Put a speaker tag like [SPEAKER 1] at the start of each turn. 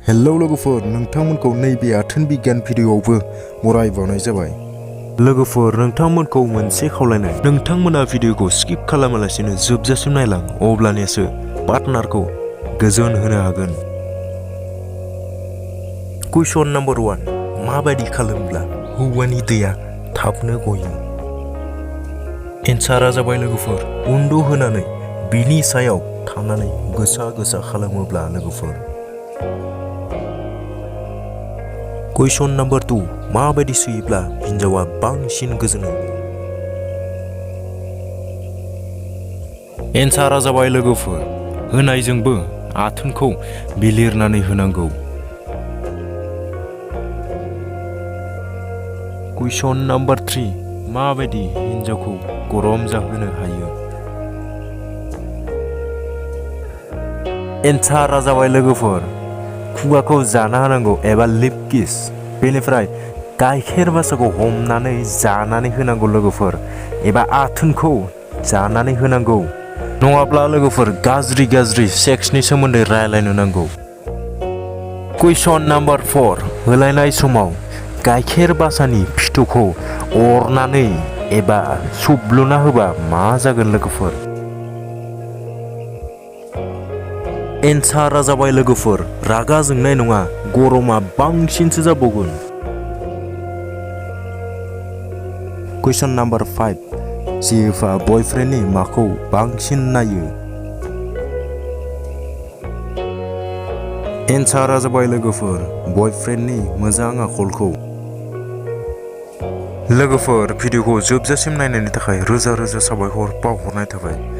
[SPEAKER 1] Hello लोगोफोर नोंथांमोनखौ नैबे आथोन बिगियान भिडिअआवबो बरायबावनाय जाबाय। लोगोफोर नोंथांमोनखौ मोनसे खावलायनाय, नोंथांमोना भिडिअखौ स्किप खालामालासिनो जोबजासिम नायलां, अब्लानियासो पार्टनारखौ गोजोन होनो हागोन। कुइसन नम्बर 1, माबायदि खालामब्ला हौवानि दैया थाबनो गयो? एन्सारा जाबाय लोगोफोर, उन्दु होनानै बिनि सायाव थानानै गोसा गोसा खालामोब्ला लोगोफोर। कुइसन नम्बर 2, माबायदि सुयोब्ला हिन्जावा बांसिन गोजोनो? एन्सारा जाबाय लोगोफोर, होनायजोंबो आथोनखौ बिलिरनानै होनांगौ। कुइसन नम्बर 3, माबायदि हिन्जावखौ गरम जाहोनो हायो? एन्सारा जाबाय लोगोफोर, खुगाखौ जाना होनांगौ एबा लिप किस, बेनिफ्राय गाइखेर बासाखौ हमनानै जानानै होनांगौ लोगोफोर, एबा आथोनखौ जानानै होनांगौ। नङाब्ला लोगोफोर गाज्रि सेक्सनि सोमोन्दै रायलायनो नांगौ। कुइसन नम्बर 4, हwlainai समाव गाइखेर बासानि फिथुखौ अरनानै एबा सुब्लुना होबा मा जागोन लोगोफोर? एन्सारा जाबाय लोगोफोर, रागा जोंनाय नङा, गरमा बांसिनसो जाबावगोन। कुइसन नम्बर 5, जिएफआ बयफ्रेन्डनि माखौ बांसिन नायो? एन्सारा जाबाय लोगोफोर, बयफ्रेन्डनि मोजां आखलखौ। लोगोफोर भिडिअखौ जोबजासिम नायनायनि थाखाय रोजा रोजा साबायखर बावहरनाय थाबाय।